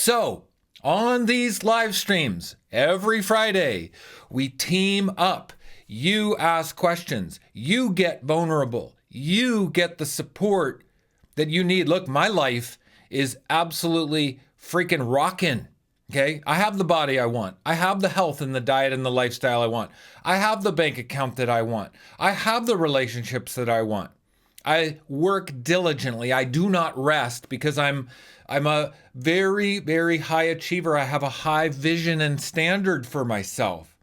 So, on these live streams every Friday, we team up. You ask questions. You get vulnerable. You get the support that you need. Look, my life is absolutely freaking rocking. Okay. I have the body I want. I have the health and the diet and the lifestyle I want. I have the bank account that I want. I have the relationships that I want. I work diligently. I do not rest because I'm a very, very high achiever. I have a high vision and standard for myself.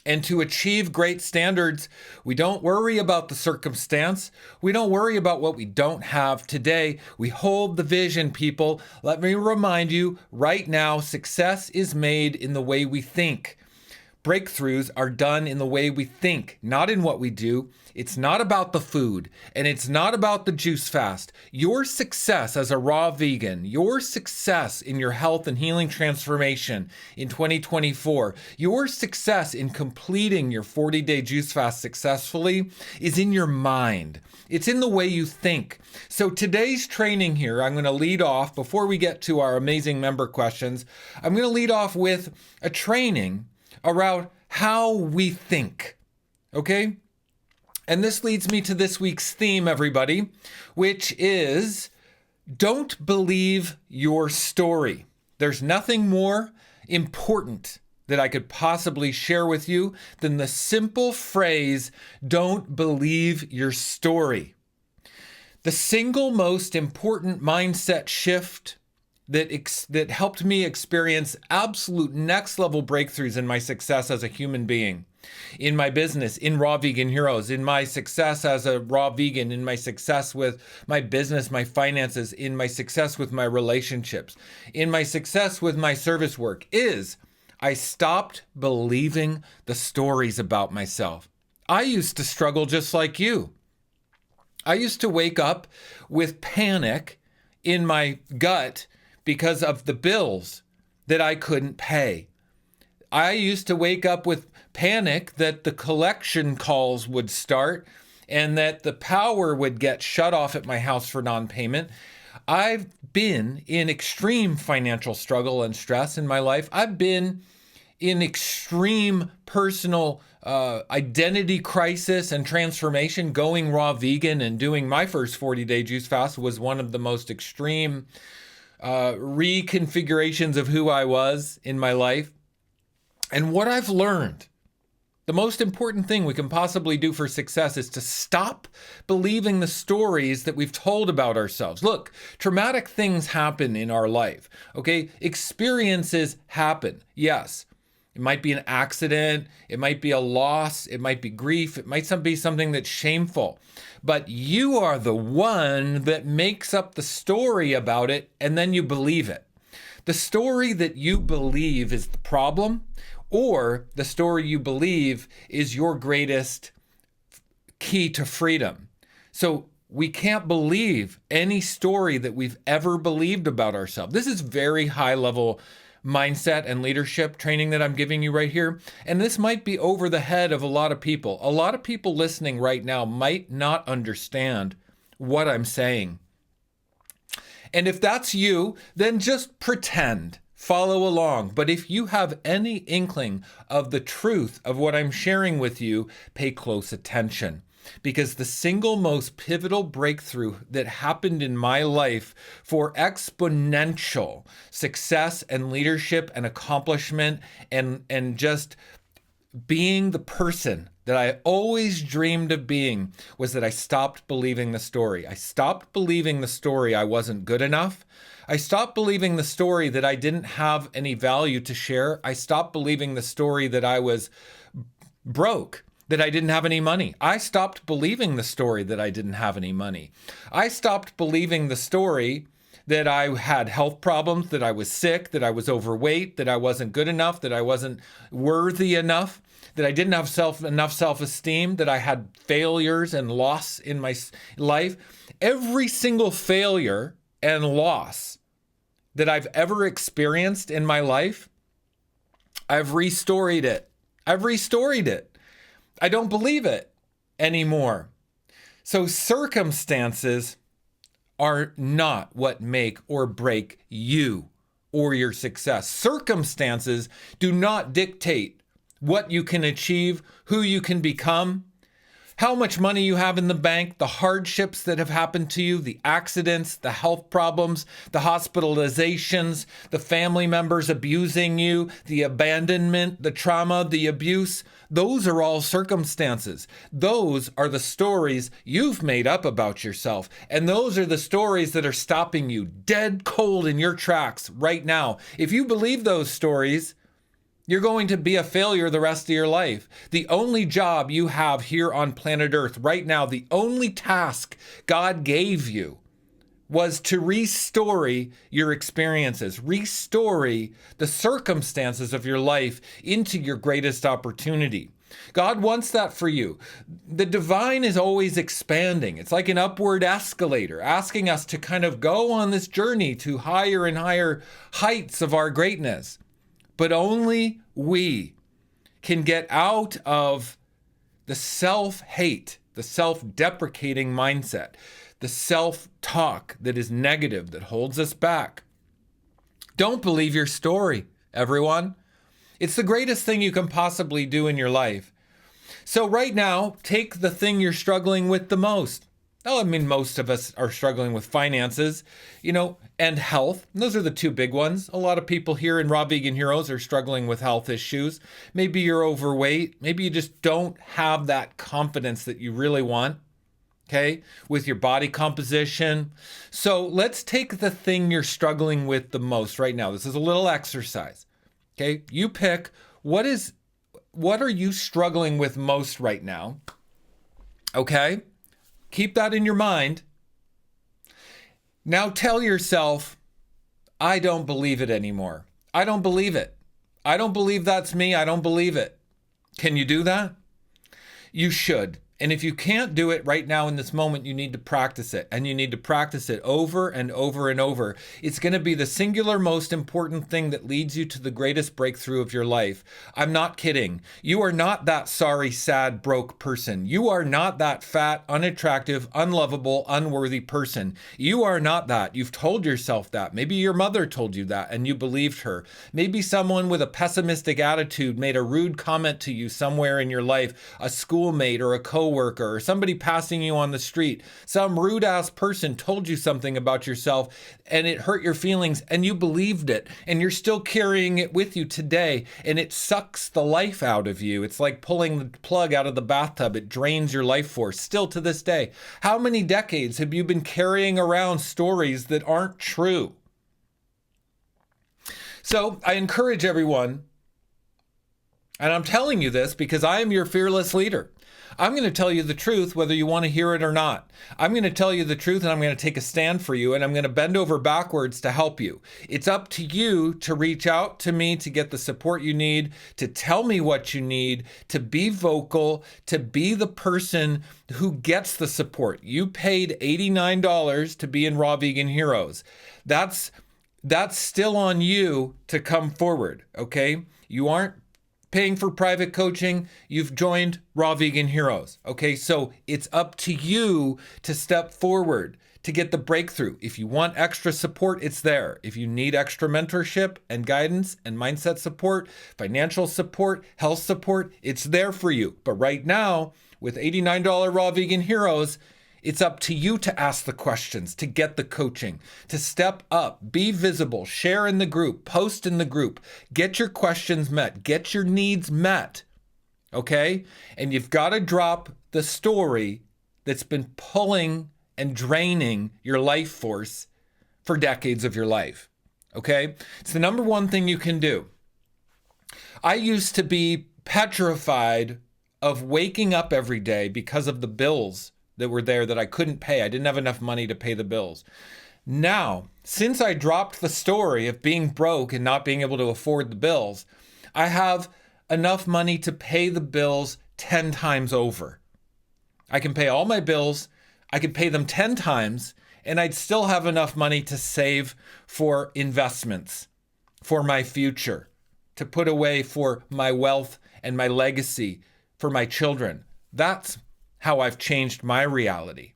And to achieve great standards, we don't worry about the circumstance. We don't worry about what we don't have today. We hold the vision, people. Let me remind you right now, success is made in the way we think. Breakthroughs are done in the way we think, not in what we do. It's not about the food, and it's not about the juice fast. Your success as a raw vegan, your success in your health and healing transformation in 2024, your success in completing your 40-day juice fast successfully is in your mind. It's in the way you think. So today's training here, I'm going to lead off, before we get to our amazing member questions, I'm going to lead off with a training around how we think, okay? And this leads me to this week's theme, everybody, which is don't believe your story. There's nothing more important that I could possibly share with you than the simple phrase, don't believe your story. The single most important mindset shift that helped me experience absolute next level breakthroughs in my success as a human being, in my business, in Raw Vegan Heroes, in my success as a raw vegan, in my success with my business, my finances, in my success with my relationships, in my success with my service work, is I stopped believing the stories about myself. I used to struggle just like you. I used to wake up with panic in my gut because of the bills that I couldn't pay. I used to wake up with panic that the collection calls would start and that the power would get shut off at my house for non-payment. I've been in extreme financial struggle and stress in my life. I've been in extreme personal identity crisis and transformation. Going raw vegan and doing my first 40-day juice fast was one of the most extreme reconfigurations of who I was in my life. And what I've learned, the most important thing we can possibly do for success is to stop believing the stories that we've told about ourselves. Look, traumatic things happen in our life, okay? Experiences happen, yes. It might be an accident, it might be a loss, it might be grief, it might be something that's shameful. But you are the one that makes up the story about it, and then you believe it. The story that you believe is the problem, or the story you believe is your greatest key to freedom. So we can't believe any story that we've ever believed about ourselves. This is very high level mindset and leadership training that I'm giving you right here. And this might be over the head of a lot of people. A lot of people listening right now might not understand what I'm saying. And if that's you, then just pretend, follow along. But if you have any inkling of the truth of what I'm sharing with you, pay close attention. Because the single most pivotal breakthrough that happened in my life for exponential success and leadership and accomplishment and just being the person that I always dreamed of being was that I stopped believing the story. I stopped believing the story I wasn't good enough. I stopped believing the story that I didn't have any value to share. I stopped believing the story that I was broke, that I didn't have any money. I stopped believing the story that I didn't have any money. I stopped believing the story that I had health problems, that I was sick, that I was overweight, that I wasn't good enough, that I wasn't worthy enough, that I didn't have enough self-esteem, that I had failures and loss in my life. Every single failure and loss that I've ever experienced in my life, I've restoried it. I've restoried it. I don't believe it anymore. So circumstances are not what make or break you. or your success. Circumstances do not dictate what you can achieve, who you can become, how much money you have in the bank, the hardships that have happened to you, the accidents, the health problems, the hospitalizations, the family members abusing you, the abandonment, the trauma, the abuse. Those are all circumstances. Those are the stories you've made up about yourself. And those are the stories that are stopping you dead cold in your tracks right now. If you believe those stories, you're going to be a failure the rest of your life. The only job you have here on planet Earth right now, the only task God gave you was to restore your experiences, restore the circumstances of your life into your greatest opportunity. God wants that for you. The divine is always expanding. It's like an upward escalator, asking us to kind of go on this journey to higher and higher heights of our greatness. But only we can get out of the self-hate, the self-deprecating mindset, the self-talk that is negative, that holds us back. Don't believe your story, everyone. It's the greatest thing you can possibly do in your life. So right now, take the thing you're struggling with the most. Oh, I mean, most of us are struggling with finances, and health. And those are the two big ones. A lot of people here in Raw Vegan Heroes are struggling with health issues. Maybe you're overweight. Maybe you just don't have that confidence that you really want, okay, with your body composition. So let's take the thing you're struggling with the most right now. This is a little exercise, okay? You pick what are you struggling with most right now, okay? Keep that in your mind. Now tell yourself, I don't believe it anymore. I don't believe it. I don't believe that's me. I don't believe it. Can you do that? You should. And if you can't do it right now in this moment, you need to practice it. And you need to practice it over and over and over. It's going to be the singular most important thing that leads you to the greatest breakthrough of your life. I'm not kidding. You are not that sorry, sad, broke person. You are not that fat, unattractive, unlovable, unworthy person. You are not that. You've told yourself that. Maybe your mother told you that and you believed her. Maybe someone with a pessimistic attitude made a rude comment to you somewhere in your life, a schoolmate or a coworker or somebody passing you on the street. Some rude ass person told you something about yourself and it hurt your feelings and you believed it and you're still carrying it with you today and it sucks the life out of you. It's like pulling the plug out of the bathtub. It drains your life force still to this day. How many decades have you been carrying around stories that aren't true? So I encourage everyone, and I'm telling you this because I am your fearless leader. I'm going to tell you the truth whether you want to hear it or not. I'm going to tell you the truth and I'm going to take a stand for you and I'm going to bend over backwards to help you. It's up to you to reach out to me to get the support you need, to tell me what you need, to be vocal, to be the person who gets the support. You paid $89 to be in Raw Vegan Heroes. That's still on you to come forward, okay? You aren't paying for private coaching, you've joined Raw Vegan Heroes. Okay, so it's up to you to step forward to get the breakthrough. If you want extra support, it's there. If you need extra mentorship and guidance and mindset support, financial support, health support, it's there for you. But right now, with $89 Raw Vegan Heroes, it's up to you to ask the questions, to get the coaching, to step up, be visible, share in the group, post in the group, get your questions met, get your needs met, okay? And you've got to drop the story that's been pulling and draining your life force for decades of your life, okay? It's the number one thing you can do. I used to be petrified of waking up every day because of the bills that were there that I couldn't pay. I didn't have enough money to pay the bills. Now, since I dropped the story of being broke and not being able to afford the bills, I have enough money to pay the bills 10 times over. I can pay all my bills, I could pay them 10 times, and I'd still have enough money to save for investments, for my future, to put away for my wealth and my legacy for my children. That's how I've changed my reality.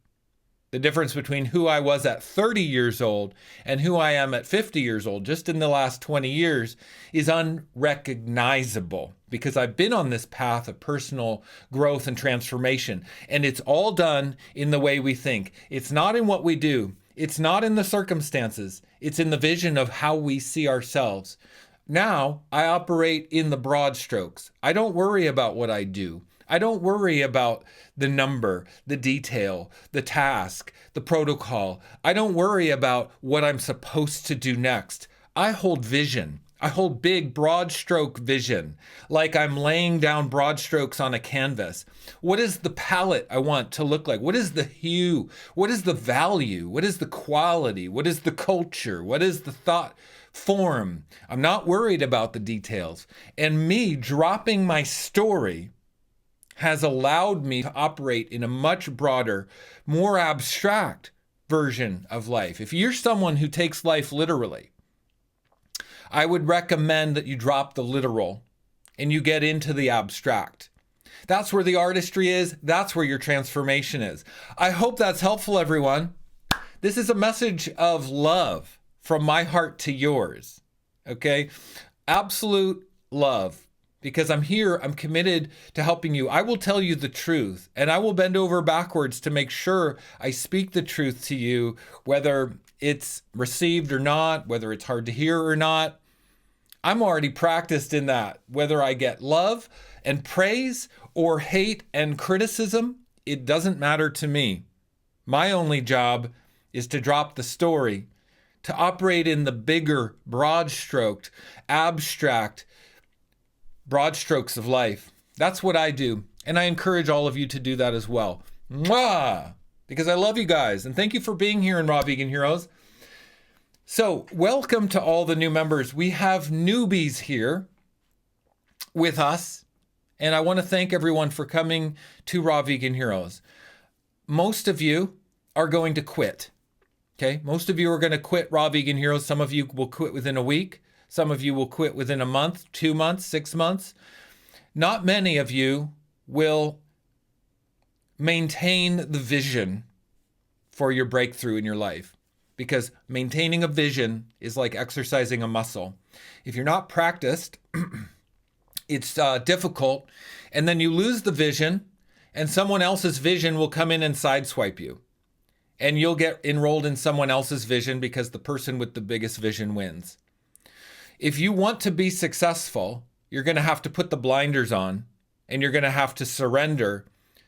The difference between who I was at 30 years old and who I am at 50 years old, just in the last 20 years, is unrecognizable because I've been on this path of personal growth and transformation. And it's all done in the way we think. It's not in what we do. It's not in the circumstances. It's in the vision of how we see ourselves. Now I operate in the broad strokes. I don't worry about what I do. I don't worry about the number, the detail, the task, the protocol. I don't worry about what I'm supposed to do next. I hold vision. I hold big, broad stroke vision, like I'm laying down broad strokes on a canvas. What is the palette I want to look like? What is the hue? What is the value? What is the quality? What is the culture? What is the thought form? I'm not worried about the details. And me dropping my story has allowed me to operate in a much broader, more abstract version of life. If you're someone who takes life literally, I would recommend that you drop the literal and you get into the abstract. That's where the artistry is. That's where your transformation is. I hope that's helpful, everyone. This is a message of love from my heart to yours. Okay? Absolute love. Because I'm here, I'm committed to helping you. I will tell you the truth, and I will bend over backwards to make sure I speak the truth to you, whether it's received or not, whether it's hard to hear or not. I'm already practiced in that. Whether I get love and praise or hate and criticism, it doesn't matter to me. My only job is to drop the story, to operate in the bigger, broad-stroked, abstract, broad strokes of life. That's what I do. And I encourage all of you to do that as well. Mwah! Because I love you guys. And thank you for being here in Raw Vegan Heroes. So welcome to all the new members. We have newbies here with us. And I want to thank everyone for coming to Raw Vegan Heroes. Most of you are going to quit. Okay? Most of you are going to quit Raw Vegan Heroes. Some of you will quit within a week. Some of you will quit within a month, 2 months, 6 months. Not many of you will maintain the vision for your breakthrough in your life, because maintaining a vision is like exercising a muscle. If you're not practiced, it's difficult, and then you lose the vision, and someone else's vision will come in and sideswipe you. And you'll get enrolled in someone else's vision because the person with the biggest vision wins. If you want to be successful, you're going to have to put the blinders on, and you're going to have to surrender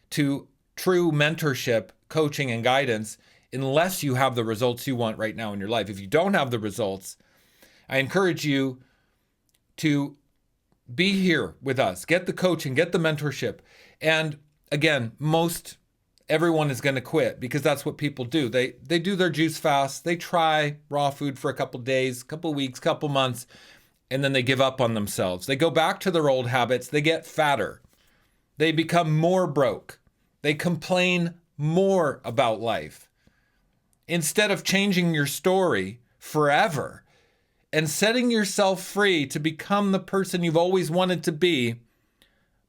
to true mentorship, coaching, and guidance unless you have the results you want right now in your life. If you don't have the results, I encourage you to be here with us. Get the coaching, get the mentorship. And again, everyone is going to quit because that's what people do. They do their juice fast. They try raw food for a couple days, couple weeks, couple months, and then they give up on themselves. They go back to their old habits. They get fatter. They become more broke. They complain more about life. Instead of changing your story forever and setting yourself free to become the person you've always wanted to be,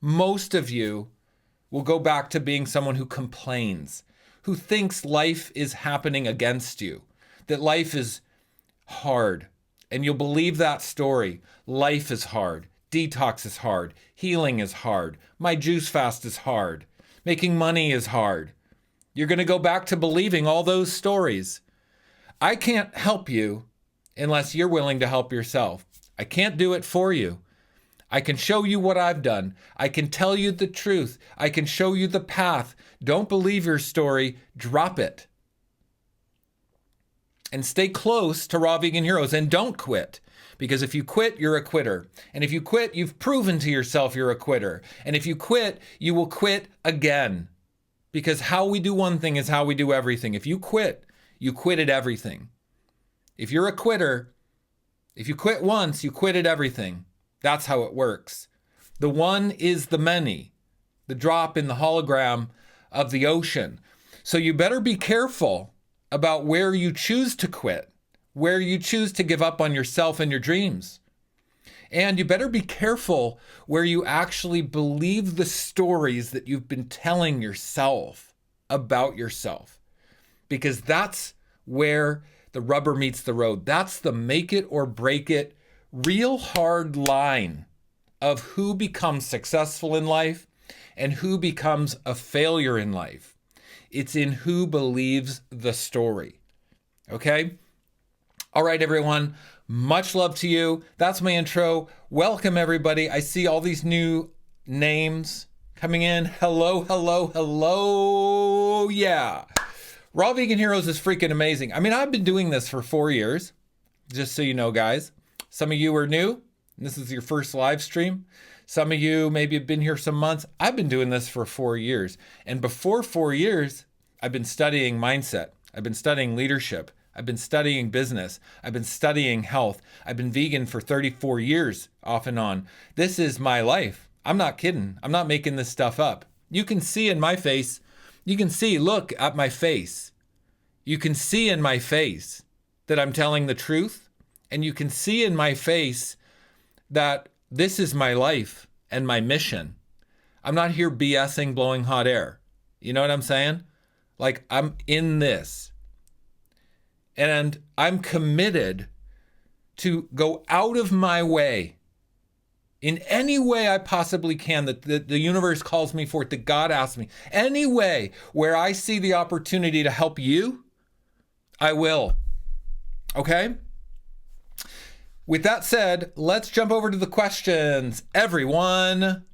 most of you will go back to being someone who complains, who thinks life is happening against you, that life is hard. And you'll believe that story. Life is hard. Detox is hard. Healing is hard. My juice fast is hard. Making money is hard. You're going to go back to believing all those stories. I can't help you unless you're willing to help yourself. I can't do it for you. I can show you what I've done. I can tell you the truth. I can show you the path. Don't believe your story. Drop it. And stay close to Raw Vegan Heroes and don't quit. Because if you quit, you're a quitter. And if you quit, you've proven to yourself you're a quitter. And if you quit, you will quit again. Because how we do one thing is how we do everything. If you quit, you quit at everything. If you're a quitter, if you quit once, you quit at everything. That's how it works. The one is the many, the drop in the hologram of the ocean. So you better be careful about where you choose to quit, where you choose to give up on yourself and your dreams. And you better be careful where you actually believe the stories that you've been telling yourself about yourself. because that's where the rubber meets the road. That's the make it or break it, real hard line of who becomes successful in life and who becomes a failure in life. It's in who believes the story. Okay? All right, everyone. Much love to you. That's my intro. Welcome, everybody. I see all these new names coming in. Hello, hello, hello. Yeah. Raw Vegan Heroes is freaking amazing. I mean, I've been doing this for 4 years, just so you know, guys. Some of you are new. This is your first live stream. Some of you maybe have been here some months. I've been doing this for 4 years. And before 4 years, I've been studying mindset. I've been studying leadership. I've been studying business. I've been studying health. I've been vegan for 34 years off and on. This is my life. I'm not kidding. I'm not making this stuff up. You can see in my face, look at my face. You can see in my face that I'm telling the truth. And you can see in my face that this is my life and my mission. I'm not here BSing, blowing hot air. You know what I'm saying? Like, I'm in this. And I'm committed to go out of my way in any way I possibly can, that the universe calls me for it, that God asks me. Any way where I see the opportunity to help you, I will. Okay? With that said, let's jump over to the questions. Everyone,